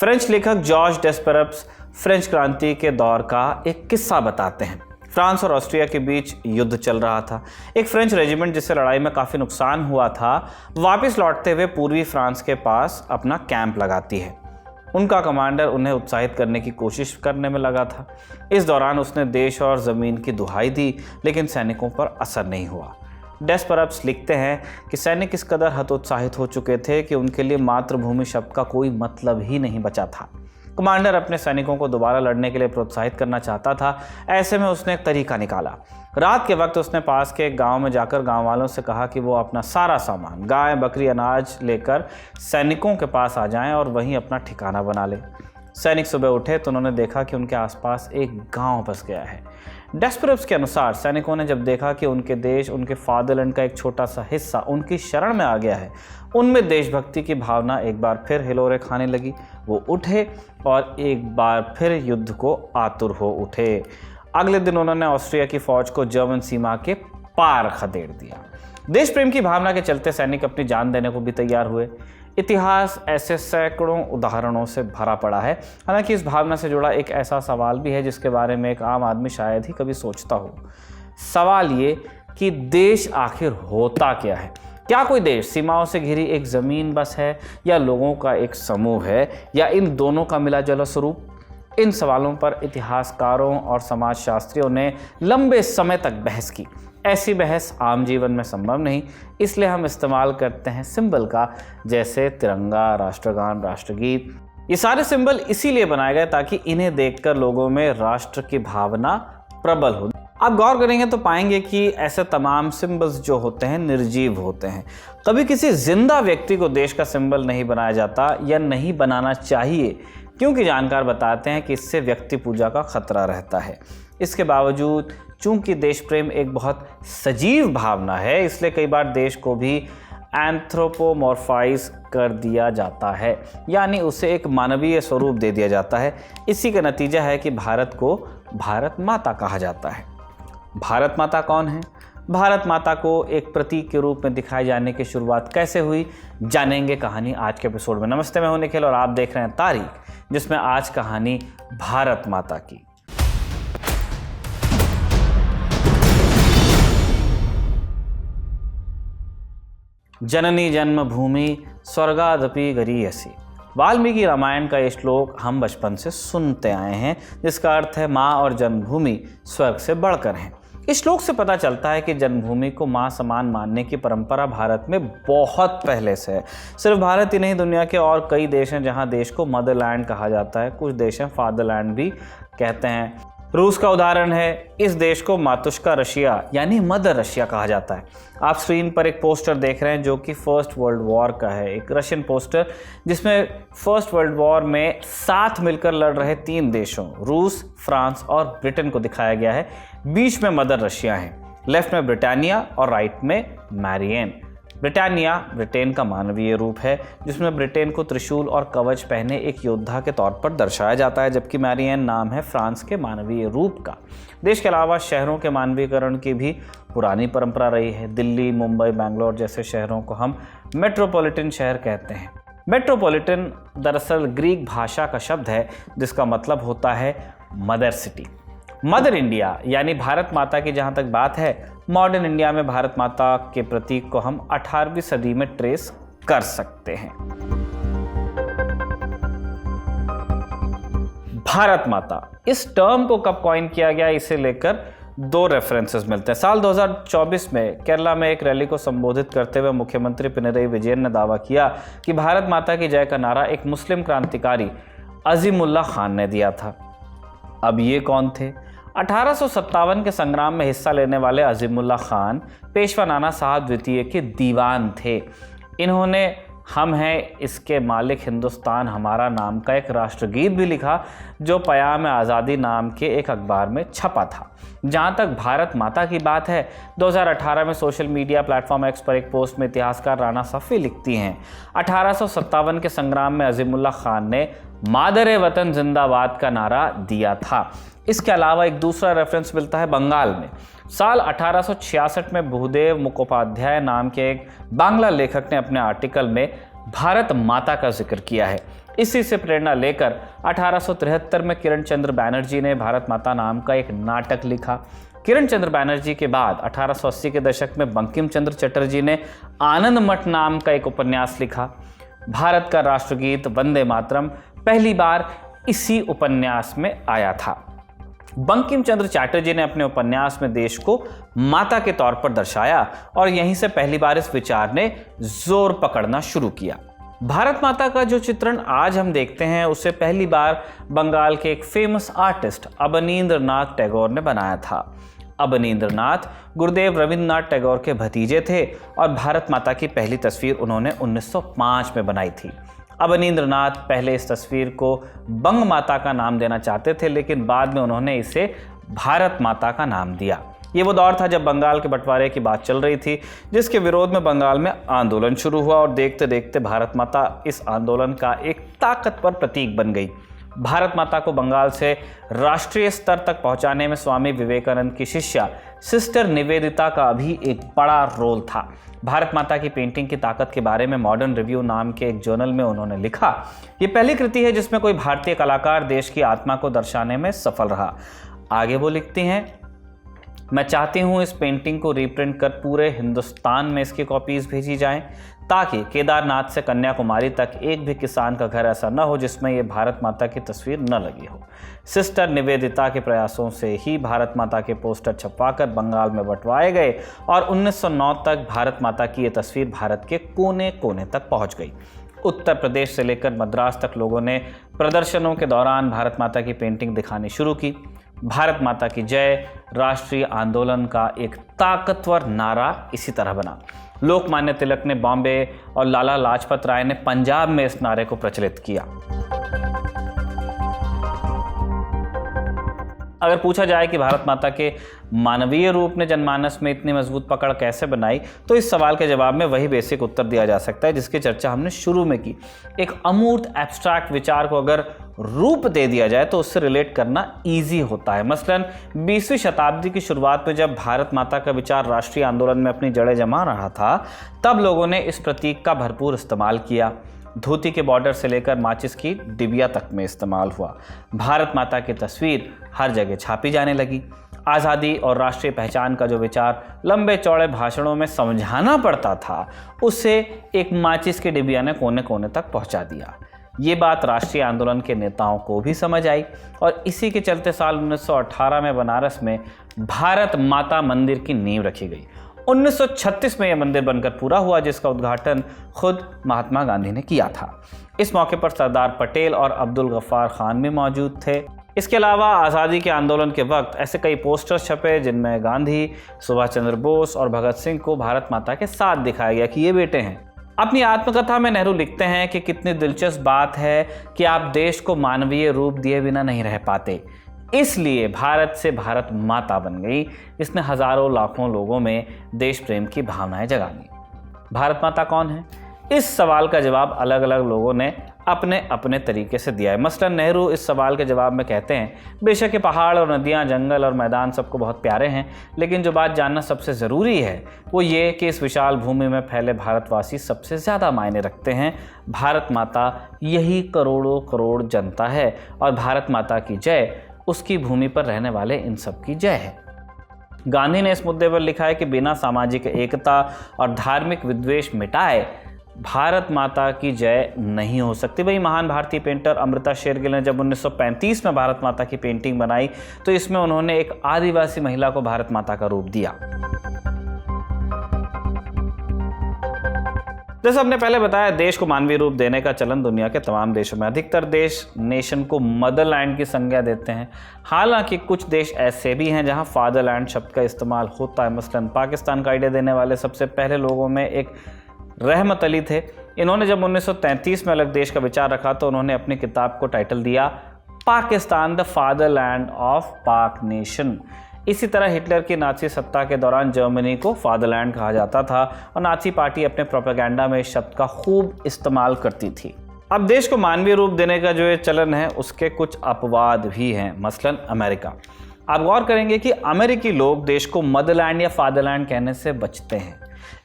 French लेखक George डेस्पेरप्स French क्रांति के दौर का एक किस्सा बताते हैं। फ्रांस और ऑस्ट्रिया के बीच युद्ध चल रहा था। एक फ्रेंच रेजिमेंट जिसे लड़ाई में काफ़ी नुकसान हुआ था, वापस लौटते हुए पूर्वी फ्रांस के पास अपना कैंप लगाती है। उनका कमांडर उन्हें उत्साहित करने की कोशिश करने में लगा था। इस दौरान उसने देश और ज़मीन की दुहाई दी, लेकिन सैनिकों पर असर नहीं हुआ। डेस्पेरप्स लिखते हैं कि सैनिक इस कदर हतोत्साहित हो चुके थे कि उनके लिए मातृभूमि शब्द का कोई मतलब ही नहीं बचा था। कमांडर अपने सैनिकों को दोबारा लड़ने के लिए प्रोत्साहित करना चाहता था। ऐसे में उसने एक तरीका निकाला। रात के वक्त उसने पास के एक गांव में जाकर गांव वालों से कहा कि वो अपना सारा सामान, गाय, बकरी, अनाज लेकर सैनिकों के पास आ जाएं और वहीं अपना ठिकाना बना ले। सैनिक सुबह उठे तो उन्होंने देखा कि उनके आसपास एक गांव बस गया है। डेस्पेरप्स के अनुसार सैनिकों ने जब देखा कि उनके देश, उनके फादरलैंड का एक छोटा सा हिस्सा उनकी शरण में आ गया है, उनमें देशभक्ति की भावना एक बार फिर हिलोरे खाने लगी। वो उठे और एक बार फिर युद्ध को आतुर हो उठे। अगले दिन उन्होंने ऑस्ट्रिया की फौज को जर्मन सीमा के पार खदेड़ दिया। देश प्रेम की भावना के चलते सैनिक अपनी जान देने को भी तैयार हुए। इतिहास ऐसे सैकड़ों उदाहरणों से भरा पड़ा है। हालांकि इस भावना से जुड़ा एक ऐसा सवाल भी है जिसके बारे में एक आम आदमी शायद ही कभी सोचता हो। सवाल ये कि देश आखिर होता क्या है? क्या कोई देश सीमाओं से घिरी एक ज़मीन बस है, या लोगों का एक समूह है, या इन दोनों का मिला जुला स्वरूप? इन सवालों पर इतिहासकारों और समाजशास्त्रियों ने लंबे समय तक बहस की। ऐसी बहस आम जीवन में संभव नहीं, इसलिए हम इस्तेमाल करते हैं सिंबल का, जैसे तिरंगा, राष्ट्रगान, राष्ट्रगीत। ये सारे सिंबल इसीलिए बनाए गए ताकि इन्हें देखकर लोगों में राष्ट्र की भावना प्रबल हो। आप गौर करेंगे तो पाएंगे कि ऐसे तमाम सिंबल्स जो होते हैं निर्जीव होते हैं। कभी किसी जिंदा व्यक्ति को देश का सिंबल नहीं बनाया जाता या नहीं बनाना चाहिए, क्योंकि जानकार बताते हैं कि इससे व्यक्ति पूजा का खतरा रहता है। इसके बावजूद चूंकि देश प्रेम एक बहुत सजीव भावना है, इसलिए कई बार देश को भी एंथ्रोपोमॉर्फाइज कर दिया जाता है, यानी उसे एक मानवीय स्वरूप दे दिया जाता है। इसी का नतीजा है कि भारत को भारत माता कहा जाता है। भारत माता कौन है? भारत माता को एक प्रतीक के रूप में दिखाए जाने की शुरुआत कैसे हुई, जानेंगे कहानी आज के एपिसोड में। नमस्ते, मैं हूं निखिल और आप देख रहे हैं तारीख, जिसमें आज कहानी भारत माता की। जननी जन्मभूमि स्वर्गादपि गरीयसी। वाल्मीकि रामायण का ये श्लोक हम बचपन से सुनते आए हैं, जिसका अर्थ है माँ और जन्मभूमि स्वर्ग से बढ़कर हैं। इस श्लोक से पता चलता है कि जन्मभूमि को माँ समान मानने की परंपरा भारत में बहुत पहले से है। सिर्फ भारत ही नहीं, दुनिया के और कई देश हैं जहाँ देश को मदरलैंड कहा जाता है। कुछ देश हैं फादरलैंड भी कहते हैं। रूस का उदाहरण है। इस देश को मातुश्का रशिया यानी मदर रशिया कहा जाता है। आप स्क्रीन पर एक पोस्टर देख रहे हैं जो कि फर्स्ट वर्ल्ड वॉर का है, एक रशियन पोस्टर, जिसमें फर्स्ट वर्ल्ड वॉर में साथ मिलकर लड़ रहे 3 देशों रूस, फ्रांस और ब्रिटेन को दिखाया गया है। बीच में मदर रशिया है, लेफ्ट में ब्रिटानिया और राइट में मैरियन। ब्रिटानिया ब्रिटेन का मानवीय रूप है, जिसमें ब्रिटेन को त्रिशूल और कवच पहने एक योद्धा के तौर पर दर्शाया जाता है, जबकि मैरियन नाम है फ्रांस के मानवीय रूप का। देश के अलावा शहरों के मानवीयकरण की भी पुरानी परंपरा रही है। दिल्ली, मुंबई, बेंगलोर जैसे शहरों को हम मेट्रोपॉलिटन शहर कहते हैं। मेट्रोपॉलिटन दरअसल ग्रीक भाषा का शब्द है, जिसका मतलब होता है मदर सिटी। मदर इंडिया यानी भारत माता की जहाँ तक बात है, मॉडर्न इंडिया में भारत माता के प्रतीक को हम 18वीं सदी में ट्रेस कर सकते हैं। भारत माता इस टर्म को कब कॉइन किया गया, इसे लेकर 2 रेफरेंसेस मिलते हैं। साल 2024 में केरला में एक रैली को संबोधित करते हुए मुख्यमंत्री पिनरई विजयन ने दावा किया कि भारत माता की जय का नारा एक मुस्लिम क्रांतिकारी अजीमुल्ला खान ने दिया था। अब ये कौन थे? 1857 के संग्राम में हिस्सा लेने वाले अजीमुल्ला खान पेशवा नाना साहब द्वितीय के दीवान थे। इन्होंने हम हैं इसके मालिक हिंदुस्तान हमारा नाम का एक राष्ट्रगीत भी लिखा, जो पयाम आज़ादी नाम के एक अखबार में छपा था। जहाँ तक भारत माता की बात है, 2018 में सोशल मीडिया प्लेटफॉर्म एक्स पर एक पोस्ट में इतिहासकार राना सफ़ी लिखती हैं, 1857 के संग्राम में अजीमुल्ला खान ने मादरे वतन जिंदाबाद का नारा दिया था। इसके अलावा एक दूसरा रेफरेंस मिलता है बंगाल में। साल 1866 में भूदेव मुखोपाध्याय नाम के एक बांग्ला लेखक ने अपने आर्टिकल में भारत माता का जिक्र किया है। इसी से प्रेरणा लेकर 1873 में किरण चंद्र बैनर्जी ने भारत माता नाम का एक नाटक लिखा। किरण चंद्र बैनर्जी के बाद 1880 के दशक में बंकिम चंद्र चटर्जी ने आनंद मठ नाम का एक उपन्यास लिखा। भारत का राष्ट्रगीत वंदे मातरम पहली बार इसी उपन्यास में आया था। बंकिम चंद्र चटर्जी ने अपने उपन्यास में देश को माता के तौर पर दर्शाया और यहीं से पहली बार इस विचार ने जोर पकड़ना शुरू किया। भारत माता का जो चित्रण आज हम देखते हैं उसे पहली बार बंगाल के एक फेमस आर्टिस्ट अवनींद्रनाथ टैगोर ने बनाया था। अवनींद्रनाथ गुरुदेव रविंद्रनाथ टैगोर के भतीजे थे और भारत माता की पहली तस्वीर उन्होंने 1905 में बनाई थी। अवनींद्रनाथ पहले इस तस्वीर को बंग माता का नाम देना चाहते थे, लेकिन बाद में उन्होंने इसे भारत माता का नाम दिया। ये वो दौर था जब बंगाल के बंटवारे की बात चल रही थी, जिसके विरोध में बंगाल में आंदोलन शुरू हुआ और देखते देखते भारत माता इस आंदोलन का एक ताकतवर प्रतीक बन गई। भारत माता को बंगाल से राष्ट्रीय स्तर तक पहुंचाने में स्वामी विवेकानंद की शिष्या सिस्टर निवेदिता का भी एक बड़ा रोल था। भारत माता की पेंटिंग की ताकत के बारे में मॉडर्न रिव्यू नाम के एक जर्नल में उन्होंने लिखा, ये पहली कृति है जिसमें कोई भारतीय कलाकार देश की आत्मा को दर्शाने में सफल रहा। आगे वो लिखती हैं, मैं चाहती हूँ इस पेंटिंग को रीप्रिंट कर पूरे हिंदुस्तान में इसकी कॉपीज भेजी जाएं, ताकि केदारनाथ से कन्याकुमारी तक एक भी किसान का घर ऐसा न हो जिसमें ये भारत माता की तस्वीर न लगी हो। सिस्टर निवेदिता के प्रयासों से ही भारत माता के पोस्टर छपवाकर बंगाल में बंटवाए गए और 1909 तक भारत माता की ये तस्वीर भारत के कोने कोने तक पहुँच गई। उत्तर प्रदेश से लेकर मद्रास तक लोगों ने प्रदर्शनों के दौरान भारत माता की पेंटिंग दिखानी शुरू की। भारत माता की जय राष्ट्रीय आंदोलन का एक ताकतवर नारा इसी तरह बना। लोकमान्य तिलक ने बॉम्बे और लाला लाजपत राय ने पंजाब में इस नारे को प्रचलित किया। अगर पूछा जाए कि भारत माता के मानवीय रूप ने जनमानस में इतनी मजबूत पकड़ कैसे बनाई, तो इस सवाल के जवाब में वही बेसिक उत्तर दिया जा सकता है जिसकी चर्चा हमने शुरू में की। एक अमूर्त एब्स्ट्रैक्ट विचार को अगर रूप दे दिया जाए तो उससे रिलेट करना इजी होता है। मसलन 20वीं शताब्दी की शुरुआत में जब भारत माता का विचार राष्ट्रीय आंदोलन में अपनी जड़ें जमा रहा था, तब लोगों ने इस प्रतीक का भरपूर इस्तेमाल किया। धोती के बॉर्डर से लेकर माचिस की डिबिया तक में इस्तेमाल हुआ। भारत माता की तस्वीर हर जगह छापी जाने लगी। आज़ादी और राष्ट्रीय पहचान का जो विचार लंबे चौड़े भाषणों में समझाना पड़ता था, उसे एक माचिस के डिबिया ने कोने कोने तक पहुंचा दिया। ये बात राष्ट्रीय आंदोलन के नेताओं को भी समझ आई और इसी के चलते साल 1918 में बनारस में भारत माता मंदिर की नींव रखी गई। 1936 में यह मंदिर बनकर पूरा हुआ, जिसका उद्घाटन खुद महात्मा गांधी ने किया था। इस मौके पर सरदार पटेल और अब्दुल गफ्फार खान भी मौजूद थे। इसके अलावा आज़ादी के आंदोलन के वक्त ऐसे कई पोस्टर्स छपे जिनमें गांधी, सुभाष चंद्र बोस और भगत सिंह को भारत माता के साथ दिखाया गया कि ये बेटे हैं। अपनी आत्मकथा में नेहरू लिखते हैं कि कितनी दिलचस्प बात है कि आप देश को मानवीय रूप दिए बिना नहीं रह पाते, इसलिए भारत से भारत माता बन गई। इसने हजारों लाखों लोगों में देश प्रेम की भावनाएं जगा दी। भारत माता कौन है? इस सवाल का जवाब अलग अलग लोगों ने अपने अपने तरीके से दिया है। मसलन नेहरू इस सवाल के जवाब में कहते हैं, बेशक ये पहाड़ और नदियां, जंगल और मैदान सबको बहुत प्यारे हैं, लेकिन जो बात जानना सबसे ज़रूरी है वो ये कि इस विशाल भूमि में फैले भारतवासी सबसे ज़्यादा मायने रखते हैं। भारत माता यही करोड़ों करोड़ जनता है और भारत माता की जय उसकी भूमि पर रहने वाले इन सब की जय है। गांधी ने इस मुद्दे पर लिखा है कि बिना सामाजिक एकता और धार्मिक विद्वेष मिटाए भारत माता की जय नहीं हो सकती। वही महान भारतीय पेंटर अमृता शेरगिल ने जब 1935 में भारत माता की पेंटिंग बनाई तो इसमें उन्होंने एक आदिवासी महिला को भारत माता का रूप दिया। जैसे हमने पहले बताया, देश को मानवीय रूप देने का चलन दुनिया के तमाम देशों में। अधिकतर देश नेशन को मदरलैंड की संज्ञा देते हैं। हालांकि कुछ देश ऐसे भी हैं जहां फादरलैंड शब्द का इस्तेमाल होता है। मसलन पाकिस्तान का आइडिया देने वाले सबसे पहले लोगों में एक रहमत अली थे। इन्होंने जब 1933 में अलग देश का विचार रखा तो उन्होंने अपनी किताब को टाइटल दिया पाकिस्तान द फादरलैंड ऑफ पाक नेशन। इसी तरह हिटलर की नाची सत्ता के दौरान जर्मनी को फादरलैंड कहा जाता था और नाची पार्टी अपने प्रोपेगेंडा में इस शब्द का खूब इस्तेमाल करती थी। अब देश को मानवीय रूप देने का जो ये चलन है उसके कुछ अपवाद भी हैं। मसलन अमेरिका। आप गौर करेंगे कि अमेरिकी लोग देश को मदरलैंड या फादरलैंड कहने से बचते हैं।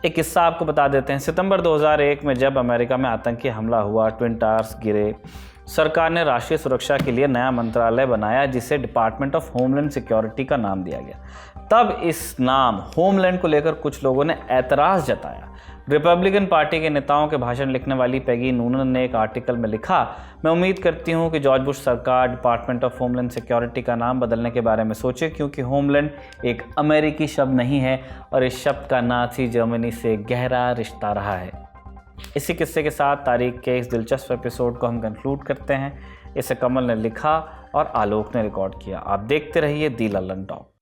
एक किस्सा आपको बता देते हैं। सितंबर 2001 में जब अमेरिका में आतंकी हमला हुआ, ट्विन टावर्स गिरे, सरकार ने राष्ट्रीय सुरक्षा के लिए नया मंत्रालय बनाया जिसे डिपार्टमेंट ऑफ होमलैंड सिक्योरिटी का नाम दिया गया। तब इस नाम होमलैंड को लेकर कुछ लोगों ने ऐतराज़ जताया। रिपब्लिकन पार्टी के नेताओं के भाषण लिखने वाली पैगी नूनन ने एक आर्टिकल में लिखा, मैं उम्मीद करती हूं कि जॉर्ज बुश सरकार डिपार्टमेंट ऑफ होमलैंड सिक्योरिटी का नाम बदलने के बारे में सोचे, क्योंकि होमलैंड एक अमेरिकी शब्द नहीं है और इस शब्द का नाज़ी जर्मनी से गहरा रिश्ता रहा है। इसी किस्से के साथ तारीख के इस दिलचस्प एपिसोड को हम कंक्लूड करते हैं। इसे कमल ने लिखा और आलोक ने रिकॉर्ड किया। आप देखते रहिए दी लल्लन टॉक।